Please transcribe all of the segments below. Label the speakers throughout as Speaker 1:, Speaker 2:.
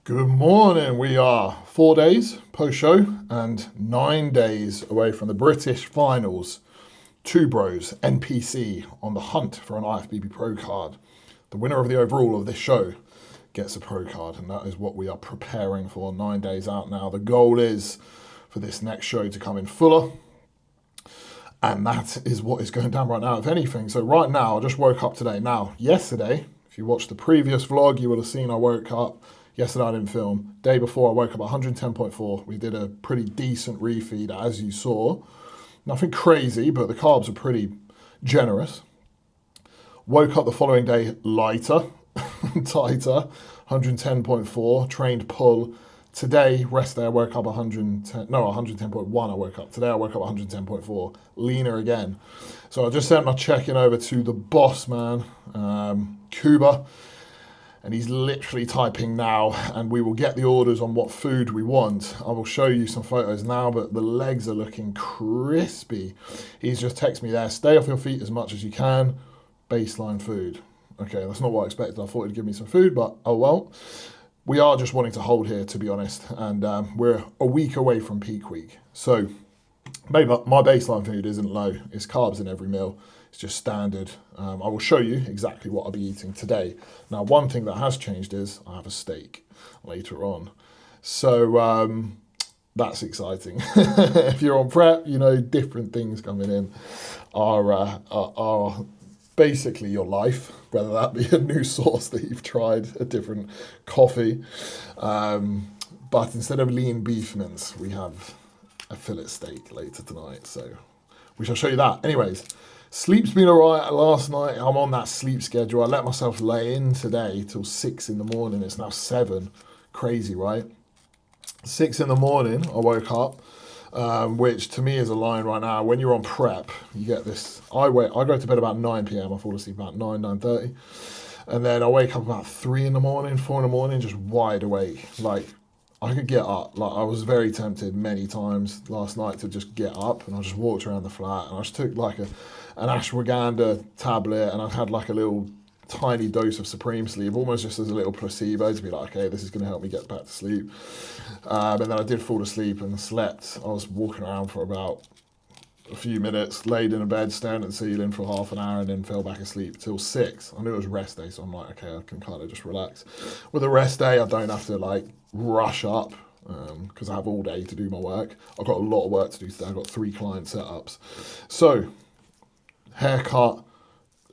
Speaker 1: Good morning. We are 4 days post-show and 9 days away from the British finals. Two bros, NPC, on the hunt for an IFBB Pro card. The winner of the overall of this show gets a Pro card, and that is what we are preparing for 9 days out now. The goal is for this next show to come in fuller, and that is what is going down right now, if anything. So right now, I just woke up today. Now, yesterday, if you watched the previous vlog, you would have seen I woke up. Yesterday I didn't film. Day before I woke up 110.4. We did a pretty decent refeed, as you saw. Nothing crazy, but the carbs are pretty generous. Woke up the following day lighter, tighter, 110.4, trained pull. Today, rest day, I woke up 110.1 I woke up. Today I woke up 110.4, leaner again. So I just sent my check-in over to the boss man, Cuba, and he's literally typing now, and we will get the orders on what food we want. I will show you some photos now, but the legs are looking crispy. He's just texted me there, stay off your feet as much as you can, baseline food. Okay, that's not what I expected. I thought he'd give me some food, but oh well. We are just wanting to hold here, to be honest, and we're a week away from peak week. So maybe my baseline food isn't low. It's carbs in every meal. It's just standard. I will show you exactly what I'll be eating today. Now, one thing that has changed is I have a steak later on. So that's exciting. If you're on prep, you know, different things coming in are basically your life, whether that be a new sauce that you've tried, a different coffee. But instead of lean beef mince, we have a fillet steak later tonight. So we shall show you that. Anyways, sleep's been all right last night. I'm on that sleep schedule. I let myself lay in today till 6 in the morning. It's now 7. Crazy, right? 6 in the morning, I woke up, which to me is a line right now. When you're on prep, you get this. I go to bed about 9 p.m. I fall asleep about 9:30. And then I wake up about 3 in the morning, 4 in the morning, just wide awake. Like, I could get up. Like, I was very tempted many times last night to just get up, and I just walked around the flat, and I just took like an ashwagandha tablet, and I had like a little tiny dose of Supreme Sleep, almost just as a little placebo to be like, okay, this is going to help me get back to sleep. And then I did fall asleep and slept. I was walking around for about a few minutes, laid in a bed, staring at the ceiling for half an hour, and then fell back asleep till 6. I knew it was rest day, so I'm like, okay, I can kind of just relax. With a rest day, I don't have to like rush up because I have all day to do my work. I've got a lot of work to do today. I've got 3 client setups. So, haircut,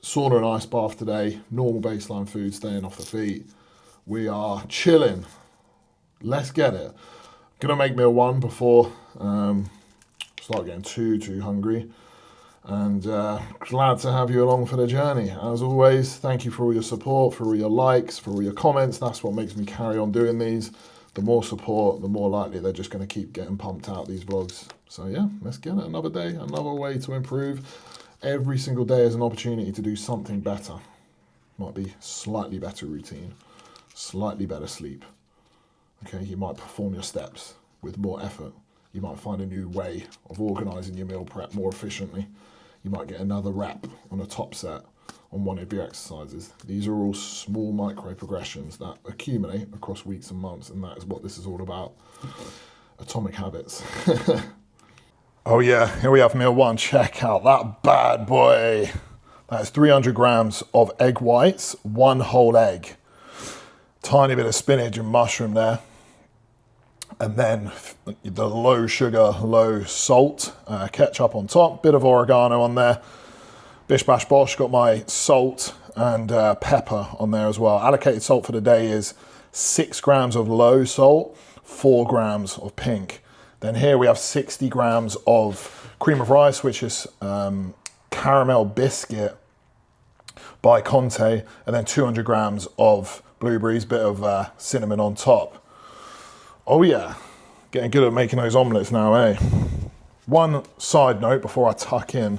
Speaker 1: sauna and ice bath today, normal baseline food, staying off the feet. We are chilling. Let's get it. Gonna make meal 1 before start getting too hungry. And glad to have you along for the journey. As always, thank you for all your support, for all your likes, for all your comments. That's what makes me carry on doing these. The more support, the more likely they're just going to keep getting pumped out, these vlogs. So yeah, let's get it. Another day, another way to improve. Every single day is an opportunity to do something better. Might be slightly better routine, slightly better sleep. Okay, you might perform your steps with more effort. You might find a new way of organising your meal prep more efficiently. You might get another rep on a top set on one of your exercises. These are all small micro progressions that accumulate across weeks and months, and that is what this is all about. Atomic habits. Oh yeah, here we have meal 1. Check out that bad boy. That is 300 grams of egg whites, 1 whole egg. Tiny bit of spinach and mushroom there. And then the low sugar, low salt, ketchup on top, bit of oregano on there. Bish bash bosh, got my salt and pepper on there as well. Allocated salt for the day is 6 grams of low salt, 4 grams of pink. Then here we have 60 grams of cream of rice, which is caramel biscuit by Conte, and then 200 grams of blueberries, bit of cinnamon on top. Oh yeah, getting good at making those omelettes now, eh? One side note before I tuck in,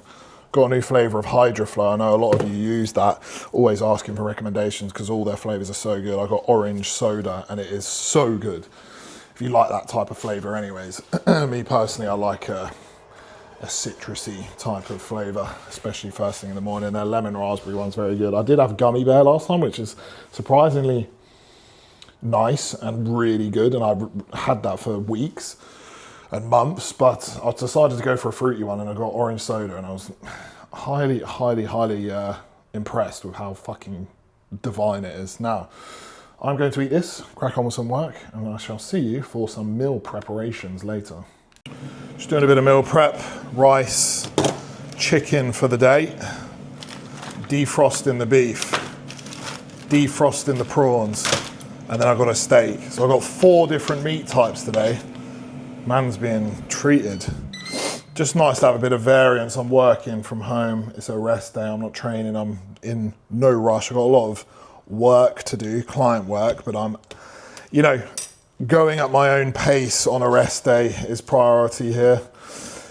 Speaker 1: got a new flavour of Hydroflow. I know a lot of you use that, always asking for recommendations because all their flavours are so good. I got orange soda and it is so good. If you like that type of flavour anyways. Me personally, I like a citrusy type of flavour, especially first thing in the morning. Their lemon raspberry one's very good. I did have gummy bear last time, which is surprisingly nice and really good, and I've had that for weeks and months, but I decided to go for a fruity one, and I got orange soda, and I was highly impressed with how fucking divine it is. Now, I'm going to eat this, crack on with some work, and I shall see you for some meal preparations later. Just doing a bit of meal prep, rice, chicken for the day, defrosting the beef, defrosting the prawns, and then I've got a steak. So I've got 4 different meat types today. Man's being treated. Just nice to have a bit of variance. I'm working from home. It's a rest day. I'm not training. I'm in no rush. I've got a lot of work to do, client work, but I'm, you know, going at my own pace on a rest day is priority here.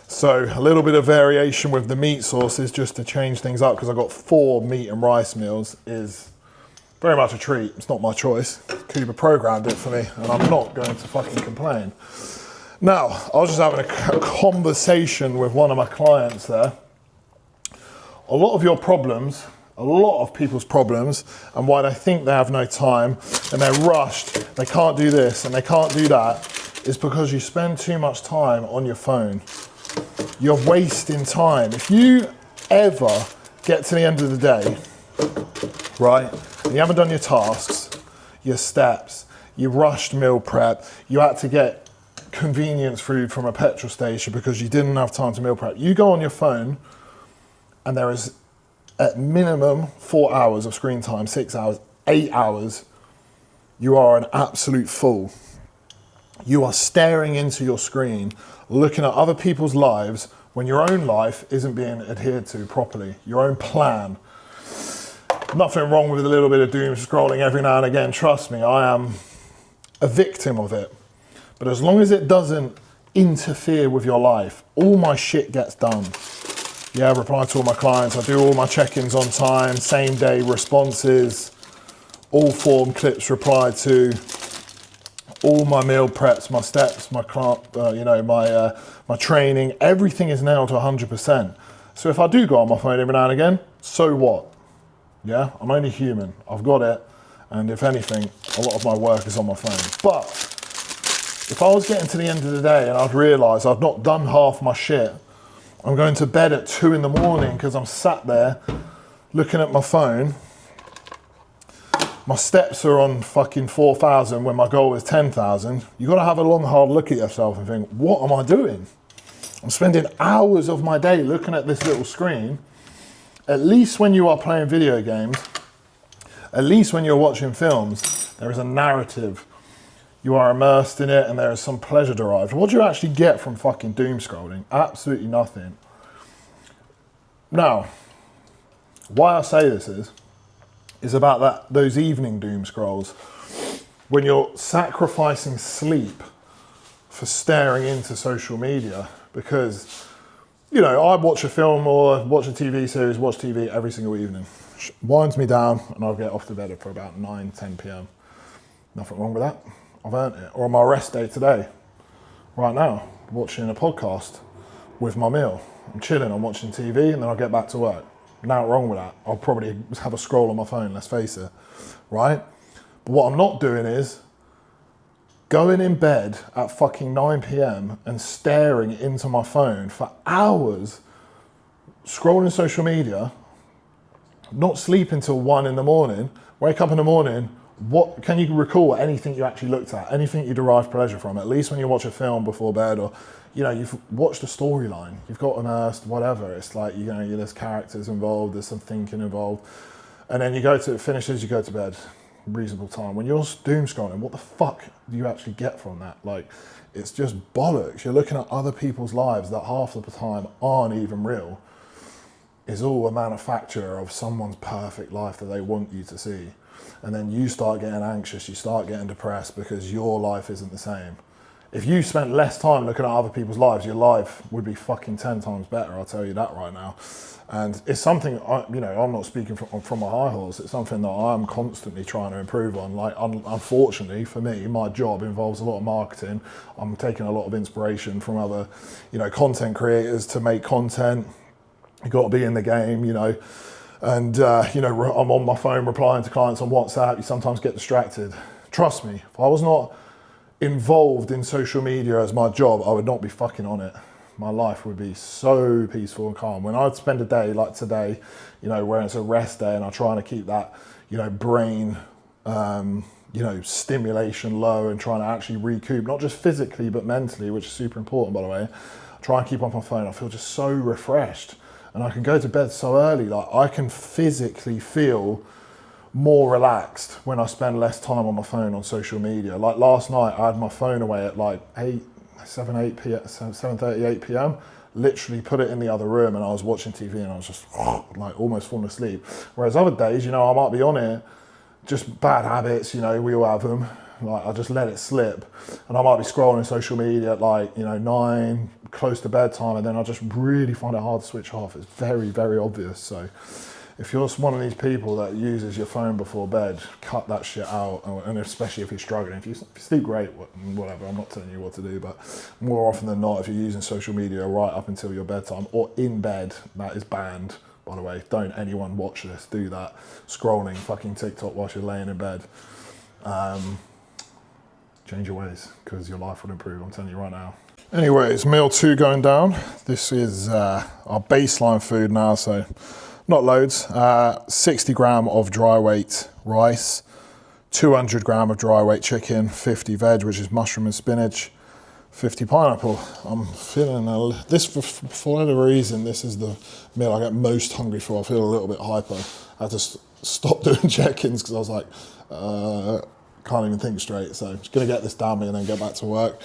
Speaker 1: So a little bit of variation with the meat sources just to change things up, because I've got 4 meat and rice meals is very much a treat. It's not my choice. Cooper programmed it for me, and I'm not going to fucking complain. Now, I was just having a conversation with one of my clients there. A lot of your problems, a lot of people's problems, and why they think they have no time, and they're rushed, they can't do this, and they can't do that, is because you spend too much time on your phone. You're wasting time. If you ever get to the end of the day, right, and you haven't done your tasks, your steps, you rushed meal prep, you had to get convenience food from a petrol station because you didn't have time to meal prep. You go on your phone and there is at minimum 4 hours of screen time, 6 hours, 8 hours. You are an absolute fool. You are staring into your screen, looking at other people's lives when your own life isn't being adhered to properly. Your own plan. Nothing wrong with a little bit of doom scrolling every now and again. Trust me, I am a victim of it. But as long as it doesn't interfere with your life, all my shit gets done. Yeah, I reply to all my clients. I do all my check-ins on time, same day responses, all form clips replied to, all my meal preps, my steps, my my training, everything is now to 100%. So if I do go on my phone every now and again, so what? Yeah, I'm only human. I've got it. And if anything, a lot of my work is on my phone. But if I was getting to the end of the day and I'd realise I've not done half my shit, I'm going to bed at 2 in the morning because I'm sat there looking at my phone. My steps are on fucking 4,000 when my goal is 10,000. You've got to have a long, hard look at yourself and think, what am I doing? I'm spending hours of my day looking at this little screen. At least when you are playing video games, at least when you're watching films, there is a narrative. You are immersed in it and there is some pleasure derived. What do you actually get from fucking doom scrolling? Absolutely nothing. Now, why I say this is about those evening doom scrolls. When you're sacrificing sleep for staring into social media, because, you know, I watch a film or watch a TV series, watch TV every single evening. Winds me down and I'll get off to bed for about 9, 10 p.m. Nothing wrong with that. I've earned it. Or on my rest day today, right now, watching a podcast with my meal. I'm chilling, I'm watching TV, and then I'll get back to work. Nothing wrong with that. I'll probably have a scroll on my phone, let's face it, right? But what I'm not doing is going in bed at fucking 9 p.m. and staring into my phone for hours, scrolling social media, not sleep until 1 in the morning, wake up in the morning. What can you recall anything you actually looked at, anything you derived pleasure from? At least when you watch a film before bed, or you know, you've watched a storyline, you've got immersed, whatever. It's like, you know, there's characters involved, there's some thinking involved, and then you go to, it finishes, you go to bed, reasonable time. When you're doom scrolling, what the fuck do you actually get from that? Like, it's just bollocks. You're looking at other people's lives that half of the time aren't even real. It's all a manufacture of someone's perfect life that they want you to see. And then you start getting anxious, you start getting depressed because your life isn't the same. If you spent less time looking at other people's lives, your life would be fucking 10 times better, I'll tell you that right now. And it's something, I'm not speaking from a high horse, it's something that I'm constantly trying to improve on. Like, unfortunately for me, my job involves a lot of marketing. I'm taking a lot of inspiration from other, content creators to make content. You've got to be in the game, And, I'm on my phone replying to clients on WhatsApp. You sometimes get distracted. Trust me, if I was not involved in social media as my job, I would not be fucking on it. My life would be so peaceful and calm. When I'd spend a day like today, you know, where it's a rest day and I'm trying to keep that, you know, brain, you know, stimulation low and trying to actually recoup, not just physically, but mentally, which is super important, by the way. I try and keep off my phone. I feel just so refreshed and I can go to bed so early. Like I can physically feel more relaxed when I spend less time on my phone on social media. Like last night, I had my phone away at like 7:30, 8 p.m. Literally put it in the other room and I was watching TV and I was just like almost falling asleep. Whereas other days, you know, I might be on it, just bad habits, you know, we all have them. Like I just let it slip and I might be scrolling social media at like, you know, 9, close to bedtime, and then I just really find it hard to switch off. It's very, very obvious. So if you're one of these people that uses your phone before bed, cut that shit out, and especially if you're struggling. If you sleep great, whatever, I'm not telling you what to do, but more often than not, if you're using social media right up until your bedtime or in bed, that is banned, by the way. Don't anyone watch this, do that. Scrolling fucking TikTok whilst you're laying in bed. Change your ways, because your life will improve, I'm telling you right now. Anyways, meal 2 going down. This is our baseline food now, so not loads. 60 gram of dry weight rice, 200 gram of dry weight chicken, 50 veg, which is mushroom and spinach, 50 pineapple. I'm feeling this for whatever reason. This is the meal I get most hungry for. I feel a little bit hyper. I had to stop doing check-ins because I was like, can't even think straight. So just gonna get this down me and then get back to work.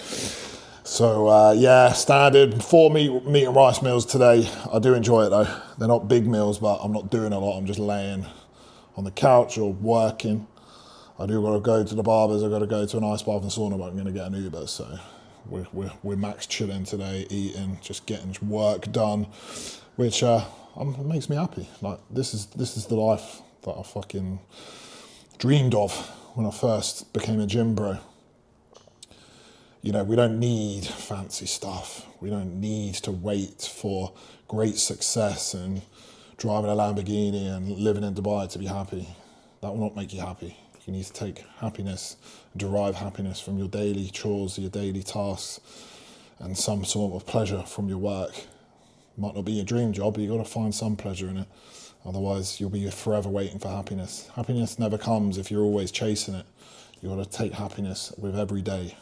Speaker 1: So yeah, standard 4 meat and rice meals today. I do enjoy it though. They're not big meals, but I'm not doing a lot. I'm just laying on the couch or working. I do got to go to the barbers. I've got to go to an ice bath and sauna, but I'm going to get an Uber. So we're max chilling today, eating, just getting work done, which makes me happy. Like this is the life that I fucking dreamed of when I first became a gym bro. You know, we don't need fancy stuff. We don't need to wait for great success and driving a Lamborghini and living in Dubai to be happy. That will not make you happy. You need to take happiness, derive happiness from your daily chores, your daily tasks, and some sort of pleasure from your work. Might not be your dream job, but you've got to find some pleasure in it. Otherwise, you'll be forever waiting for happiness. Happiness never comes if you're always chasing it. You've got to take happiness with every day.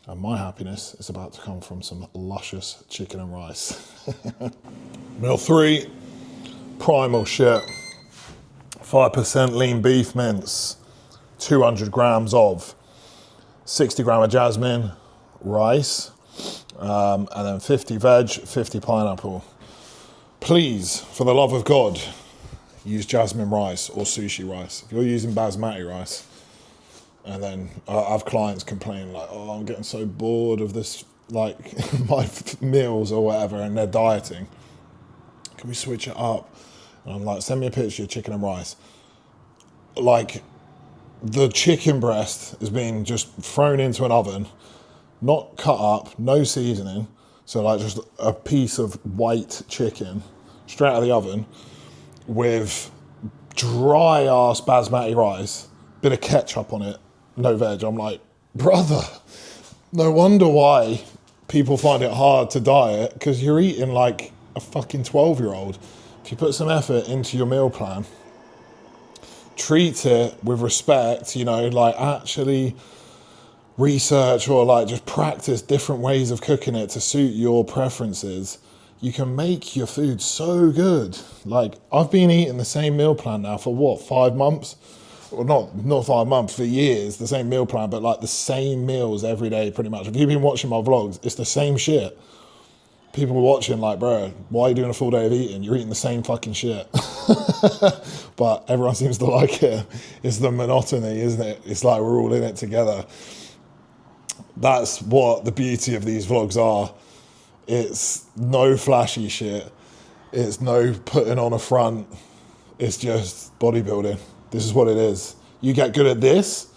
Speaker 1: And my happiness is about to come from some luscious chicken and rice. Meal 3, primal shit. 5% lean beef mince, 200 grams of 60 gram of jasmine, rice, and then 50 veg, 50 pineapple. Please, for the love of God, use jasmine rice or sushi rice. If you're using basmati rice, and then I have clients complain like, oh, I'm getting so bored of this, like my meals or whatever, and they're dieting. Can we switch it up? And I'm like, send me a picture of chicken and rice. Like, the chicken breast is being just thrown into an oven, not cut up, no seasoning. So like just a piece of white chicken straight out of the oven with dry ass basmati rice, bit of ketchup on it, no veg. I'm like, brother, no wonder why people find it hard to diet, because you're eating like a fucking 12-year-old. If you put some effort into your meal plan, treat it with respect, you know, like actually research or like just practice different ways of cooking it to suit your preferences, you can make your food so good. Like I've been eating the same meal plan now for what, 5 months? Well, not 5 months, for years, the same meal plan, but like the same meals every day pretty much. If you've been watching my vlogs, it's the same shit. People are watching like, bro, why are you doing a full day of eating? You're eating the same fucking shit. But everyone seems to like it. It's the monotony, isn't it? It's like we're all in it together. That's what the beauty of these vlogs are. It's no flashy shit. It's no putting on a front. It's just bodybuilding. This is what it is. You get good at this,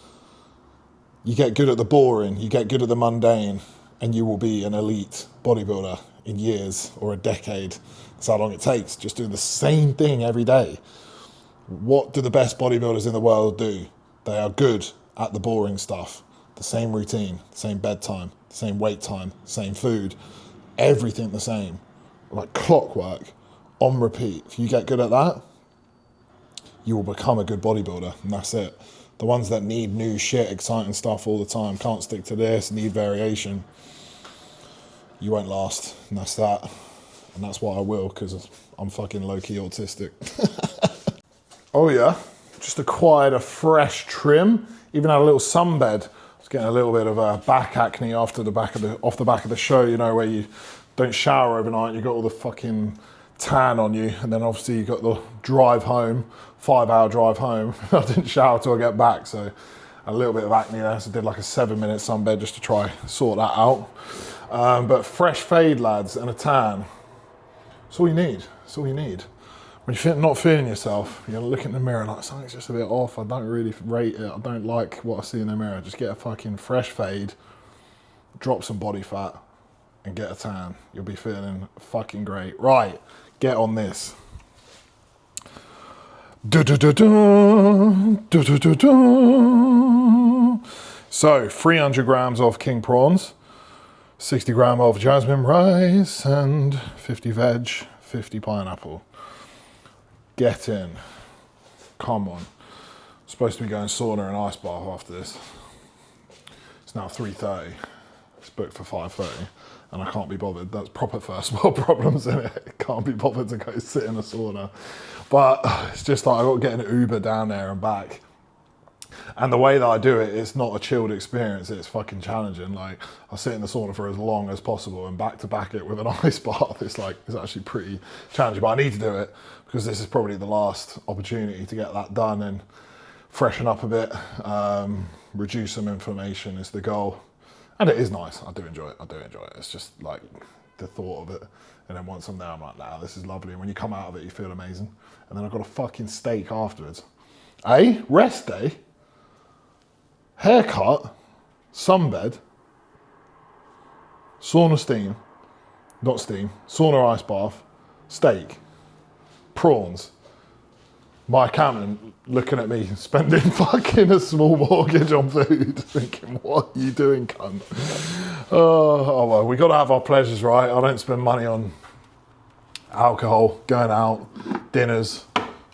Speaker 1: you get good at the boring, you get good at the mundane, and you will be an elite bodybuilder in years or a decade. That's how long it takes, just doing the same thing every day. What do the best bodybuilders in the world do? They are good at the boring stuff. The same routine, same bedtime, same wait time, same food, everything the same, like clockwork, on repeat. If you get good at that, you will become a good bodybuilder, and that's it. The ones that need new shit, exciting stuff all the time, can't stick to this, need variation, you won't last, and that's that. And that's why I will, because I'm fucking low-key autistic. Oh yeah, just acquired a fresh trim, even had a little sunbed. I was getting a little bit of back acne off the back of the show, you know, where you don't shower overnight, you got all the fucking tan on you, and then obviously you got the drive home, 5-hour drive home. I didn't shower till I get back, so a little bit of acne there, so I did like a 7-minute sunbed just to try sort that out. But fresh fade, lads, and a tan, that's all you need, that's all you need. When you're not feeling yourself, you're looking in the mirror like, something's just a bit off, I don't really rate it, I don't like what I see in the mirror. Just get a fucking fresh fade, drop some body fat, and get a tan. You'll be feeling fucking great. Right, get on this. So, 300 grams of king prawns, 60 gram of jasmine rice, and 50 veg, 50 pineapple. Get in. Come on. Supposed to be going sauna and ice bath after this. It's now 3:30. It's booked for 5:30, and I can't be bothered. That's proper first world problems, in it. Can't be bothered to go sit in a sauna. But it's just like I've got to get an Uber down there and back. And the way that I do it, it's not a chilled experience, it's fucking challenging. Like, I sit in the sauna for as long as possible and back to back it with an ice bath. It's actually pretty challenging, but I need to do it because this is probably the last opportunity to get that done and freshen up a bit, reduce some inflammation is the goal. And it is nice, I do enjoy it. It's just like the thought of it. And then once I'm there, I'm like, nah, this is lovely. And when you come out of it, you feel amazing. And then I've got a fucking steak afterwards. Rest day? Haircut, sunbed, sauna steam, not steam, sauna ice bath, steak, prawns. My accountant looking at me spending fucking a small mortgage on food, thinking, what are you doing, cunt? Oh well, we got to have our pleasures, right? I don't spend money on alcohol, going out, dinners,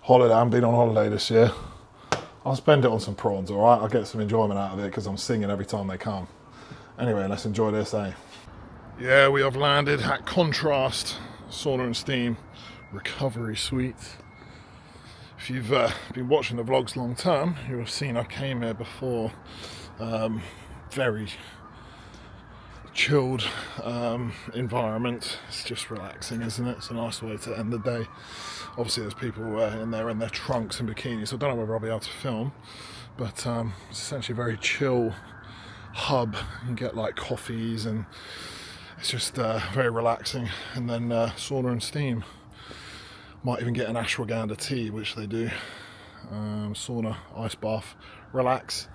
Speaker 1: holiday. I haven't been on holiday this year. I'll spend it on some prawns, all right? I'll get some enjoyment out of it because I'm singing every time they come. Anyway, let's enjoy this, eh? Yeah, we have landed at Contrast Sauna and Steam Recovery Suite. If you've been watching the vlogs long term, you'll have seen I came here before. Very chilled environment. It's just relaxing, isn't it? It's a nice way to end the day. Obviously there's people in there in their trunks and bikinis, so I don't know whether I'll be able to film, but it's essentially a very chill hub. You can get like coffees and it's just very relaxing. And then sauna and steam. Might even get an ashwagandha tea, which they do. Sauna, ice bath, relax.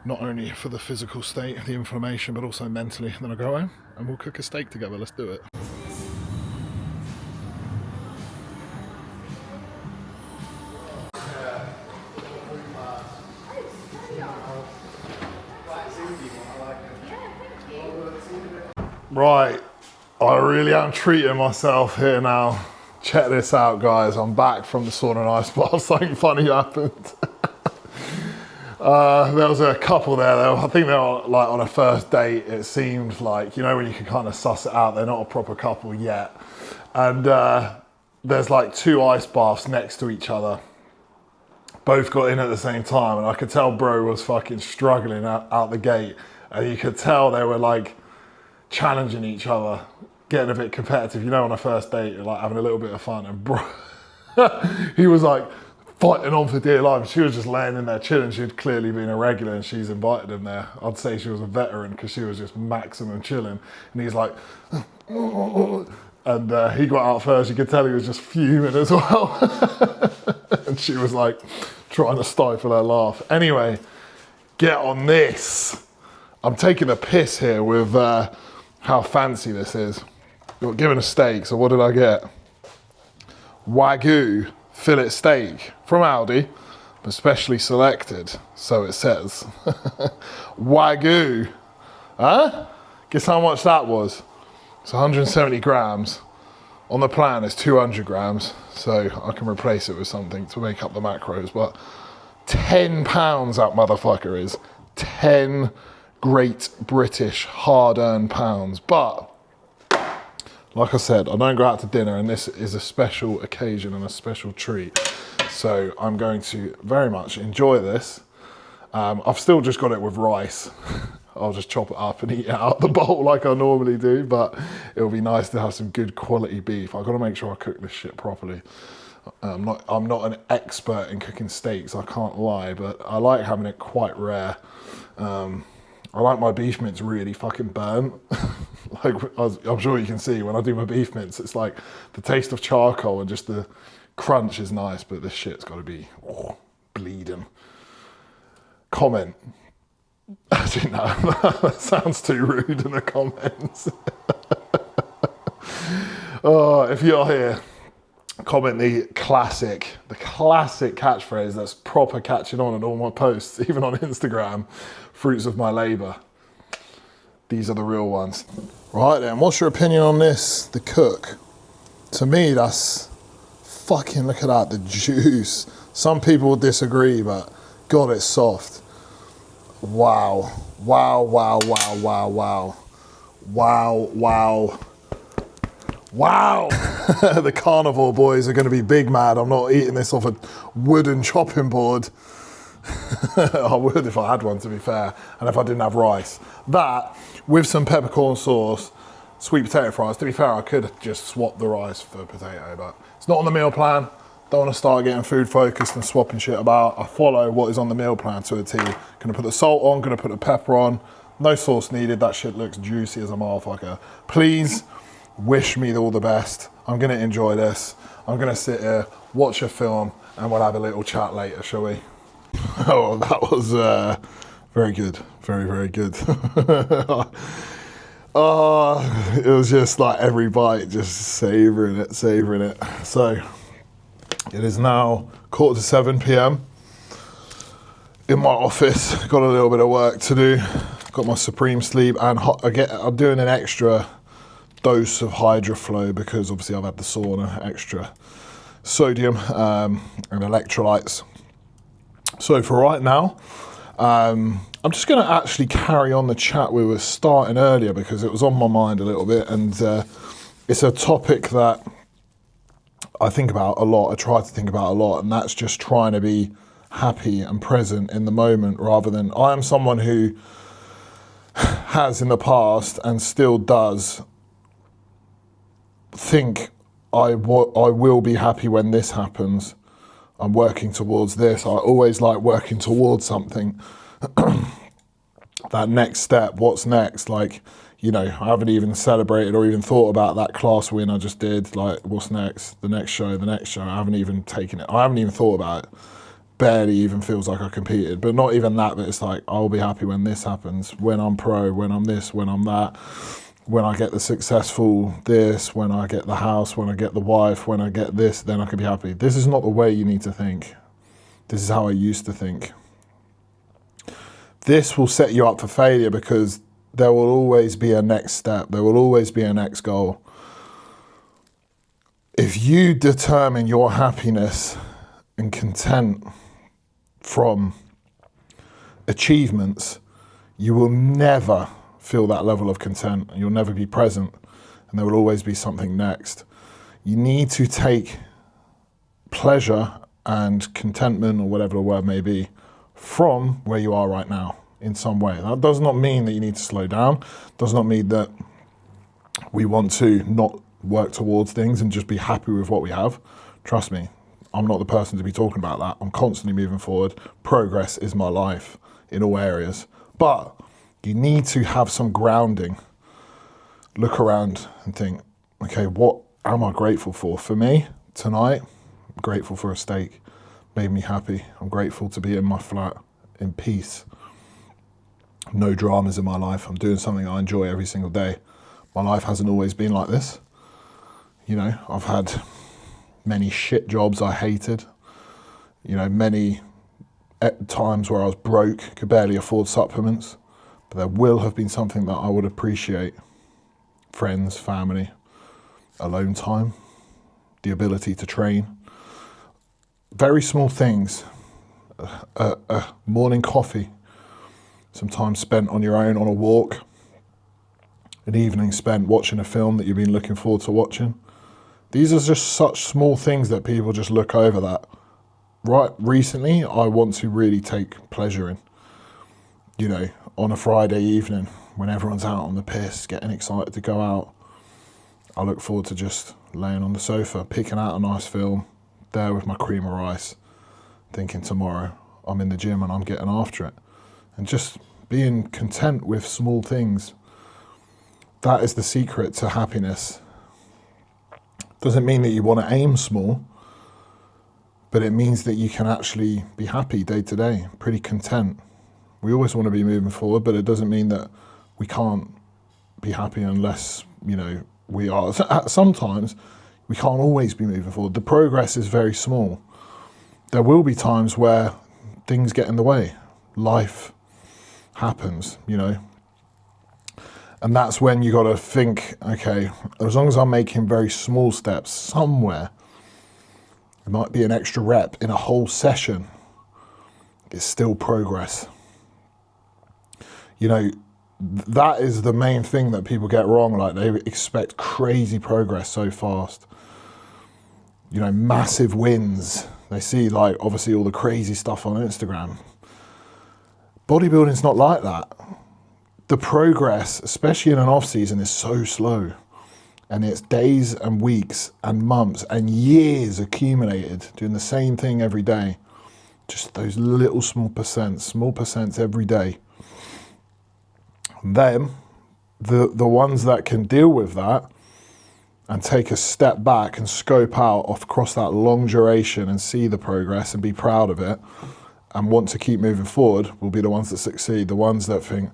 Speaker 1: Not only for the physical state, the inflammation, but also mentally. And then I'll go home and we'll cook a steak together. Let's do it. Right, I really am treating myself here now. Check this out, guys. I'm back from the sauna and ice bath. Something funny happened. There was a couple there. I think they were like on a first date. It seemed like, you know, when you can kind of suss it out, they're not a proper couple yet. And there's like 2 ice baths next to each other. Both got in at the same time, and I could tell bro was fucking struggling out the gate. And you could tell they were like challenging each other, getting a bit competitive. You know, on a first date, you're like having a little bit of fun. And bro, he was like fighting on for dear life. She was just laying in there chilling. She'd clearly been a regular and she's invited him there. I'd say she was a veteran because she was just maximum chilling. And he's like, and he got out first. You could tell he was just fuming as well. And she was like trying to stifle her laugh. Anyway, get on this. I'm taking a piss here with how fancy this is. Got given a steak, so what did I get? Wagyu fillet steak from Aldi. but specially selected, so it says. Wagyu. Huh? Guess how much that was? It's 170 grams. On the plan it's 200 grams, so I can replace it with something to make up the macros, but 10 pounds that motherfucker is. 10 great British hard-earned pounds. But like I said, I don't go out to dinner, and this is a special occasion and a special treat. So I'm going to very much enjoy this. I've still just got it with rice. I'll just chop it up and eat it out the bowl like I normally do, but it'll be nice to have some good quality beef. I've got to make sure I cook this shit properly. I'm not an expert in cooking steaks, I can't lie, but I like having it quite rare. I like my beef mince really fucking burnt. Like, I'm sure you can see when I do my beef mince, it's like the taste of charcoal and just the crunch is nice, but this shit's got to be bleeding. Comment. Actually, no, that sounds too rude in the comments. Oh, if you're here, comment the classic catchphrase that's proper catching on in all my posts, even on Instagram, fruits of my labour. These are the real ones. Right then, what's your opinion on this, the cook? To me, that's fucking, look at that, the juice. Some people will disagree, but God, it's soft. Wow, wow, wow, wow, wow, wow. Wow, wow. Wow! The carnivore boys are going to be big mad. I'm not eating this off a wooden chopping board. I would if I had one, to be fair, and if I didn't have rice. That, with some peppercorn sauce, sweet potato fries. To be fair, I could just swap the rice for potato, but it's not on the meal plan. Don't want to start getting food focused and swapping shit about. I follow what is on the meal plan to a T. Gonna put the salt on, gonna put the pepper on. No sauce needed. That shit looks juicy as a motherfucker. Please wish me all the best. I'm gonna enjoy this. I'm gonna sit here, watch a film, and we'll have a little chat later, shall we? Oh, that was very good. Very, very good. Oh, it was just like every bite, just savouring it. So, it is now 7:15 p.m. in my office. Got a little bit of work to do. Got my Supreme Sleep, and I'm doing an extra dose of HydroFlow because obviously I've had the sauna, extra sodium and electrolytes. So for right now, I'm just going to actually carry on the chat we were starting earlier because it was on my mind a little bit, and it's a topic that I think about a lot. I try to think about a lot, and that's just trying to be happy and present in the moment rather than... I am someone who has in the past and still does think I will be happy when this happens. I'm working towards this. I always like working towards something. That next step, what's next? Like, you know, I haven't even celebrated or even thought about that class win I just did. Like, what's next? The next show. I haven't even taken it. I haven't even thought about it. Barely even feels like I competed. But not even that, but it's like, I'll be happy when this happens. When I'm pro, when I'm this, when I'm that. When I get the successful this, when I get the house, when I get the wife, when I get this, then I can be happy. This is not the way you need to think. This is how I used to think. This will set you up for failure because there will always be a next step. There will always be a next goal. If you determine your happiness and content from achievements, you will never feel that level of content. You'll never be present, and there will always be something next. You need to take pleasure and contentment, or whatever the word may be, from where you are right now in some way. That does not mean that you need to slow down. Does not mean that we want to not work towards things and just be happy with what we have. Trust me, I'm not the person to be talking about that. I'm constantly moving forward. Progress is my life in all areas. But you need to have some grounding. Look around and think, okay, what am I grateful for? For me, tonight, I'm grateful for a steak. Made me happy. I'm grateful to be in my flat in peace. No dramas in my life. I'm doing something I enjoy every single day. My life hasn't always been like this. You know, I've had many shit jobs I hated. You know, many at times where I was broke, could barely afford supplements, but there will have been something that I would appreciate. Friends, family, alone time, the ability to train. Very small things. A morning coffee, some time spent on your own on a walk, an evening spent watching a film that you've been looking forward to watching. These are just such small things that people just look over that. Right, recently, I want to really take pleasure in. You know, on a Friday evening, when everyone's out on the piss, getting excited to go out, I look forward to just laying on the sofa, picking out a nice film, there with my cream of rice, thinking tomorrow I'm in the gym and I'm getting after it. And just being content with small things. That is the secret to happiness. Doesn't mean that you want to aim small, but it means that you can actually be happy day to day, pretty content. We always want to be moving forward, but it doesn't mean that we can't be happy unless, you know, we are. Sometimes we can't always be moving forward. The progress is very small. There will be times where things get in the way. Life happens, you know. And that's when you got to think, okay, as long as I'm making very small steps somewhere, it might be an extra rep in a whole session, it's still progress. You know, that is the main thing that people get wrong. Like, they expect crazy progress so fast. You know, massive wins. They see, like, obviously all the crazy stuff on Instagram. Bodybuilding's not like that. The progress, especially in an off season, is so slow. And it's days and weeks and months and years accumulated doing the same thing every day. Just those little small percents every day. Then, the ones that can deal with that and take a step back and scope out across that long duration and see the progress and be proud of it and want to keep moving forward will be the ones that succeed. The ones that think,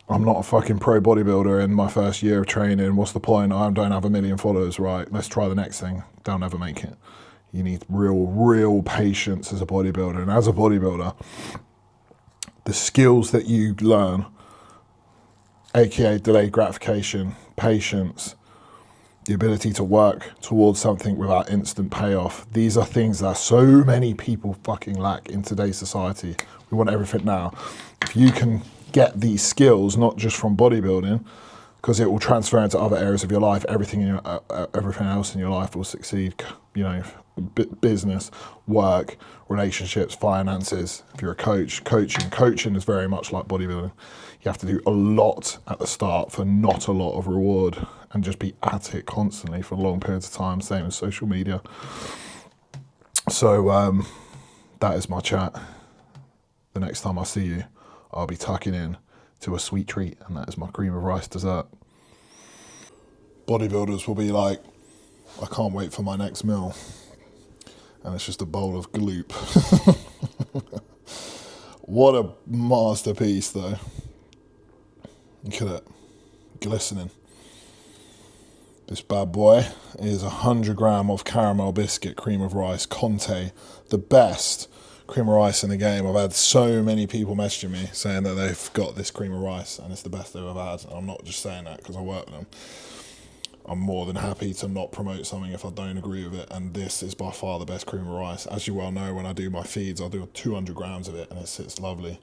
Speaker 1: I'm not a fucking pro bodybuilder in my first year of training, what's the point? I don't have 1 million followers, right? Let's try the next thing. They'll never make it. You need real patience as a bodybuilder. And as a bodybuilder, the skills that you learn, aka delayed gratification, patience, the ability to work towards something without instant payoff. These are things that so many people fucking lack in today's society. We want everything now. If you can get these skills, not just from bodybuilding, because it will transfer into other areas of your life, everything else in your life will succeed. You know, business, work, relationships, finances. If you're a coach, coaching is very much like bodybuilding. You have to do a lot at the start for not a lot of reward and just be at it constantly for long periods of time. Same as social media. So that is my chat. The next time I see you, I'll be tucking in to a sweet treat, and that is my cream of rice dessert. Bodybuilders will be like, I can't wait for my next meal. And it's just a bowl of gloop. What a masterpiece, though. Look at it, glistening. This bad boy is 100 gram of caramel biscuit cream of rice, Conte, the best cream of rice in the game. I've had so many people messaging me saying that they've got this cream of rice and it's the best they've ever had. And I'm not just saying that because I work with them. I'm more than happy to not promote something if I don't agree with it, and this is by far the best cream of rice. As you well know, when I do my feeds, I do 200 grams of it, and it sits lovely.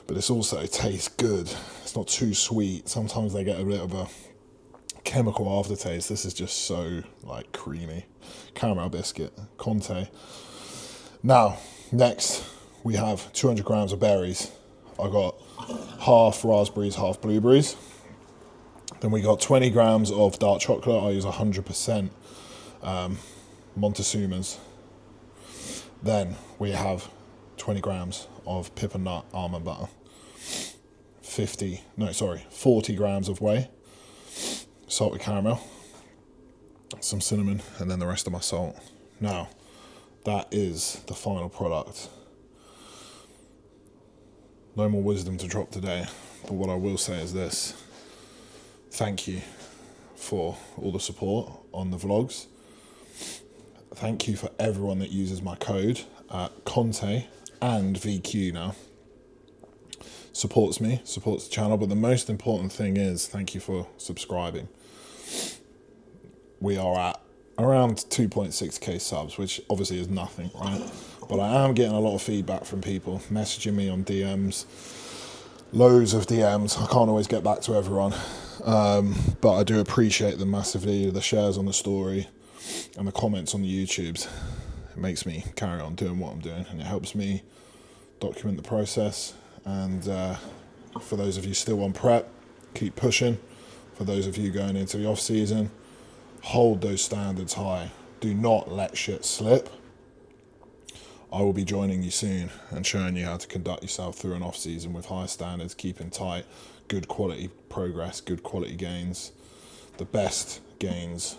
Speaker 1: But it tastes good. It's not too sweet. Sometimes they get a bit of a chemical aftertaste. This is just so, like, creamy. Caramel biscuit, Conte. Now, next, we have 200 grams of berries. I got half raspberries, half blueberries. Then we got 20 grams of dark chocolate. I use 100% Montezuma's. Then we have 20 grams of pip and nut almond butter. 40 grams of whey, salted caramel, some cinnamon, and then the rest of my salt. Now, that is the final product. No more wisdom to drop today, but what I will say is this. Thank you for all the support on the vlogs. Thank you for everyone that uses my code, Conte, and VQ now. Supports me, supports the channel, but the most important thing is thank you for subscribing. We are at around 2.6k subs, which obviously is nothing, right? But I am getting a lot of feedback from people messaging me on DMs, loads of DMs. I can't always get back to everyone, but I do appreciate them massively, the shares on the story and the comments on the YouTubes. It makes me carry on doing what I'm doing, and it helps me document the process. And for those of you still on prep, keep pushing. For those of you going into the off season, hold those standards high. Do not let shit slip. I will be joining you soon and showing you how to conduct yourself through an off season with high standards, keeping tight, good quality progress, good quality gains. The best gains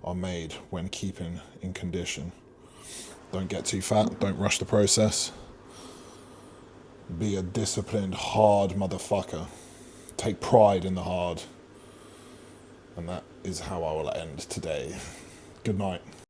Speaker 1: are made when keeping in condition. Don't get too fat, don't rush the process. Be a disciplined, hard motherfucker. Take pride in the hard. And that is how I will end today. Good night.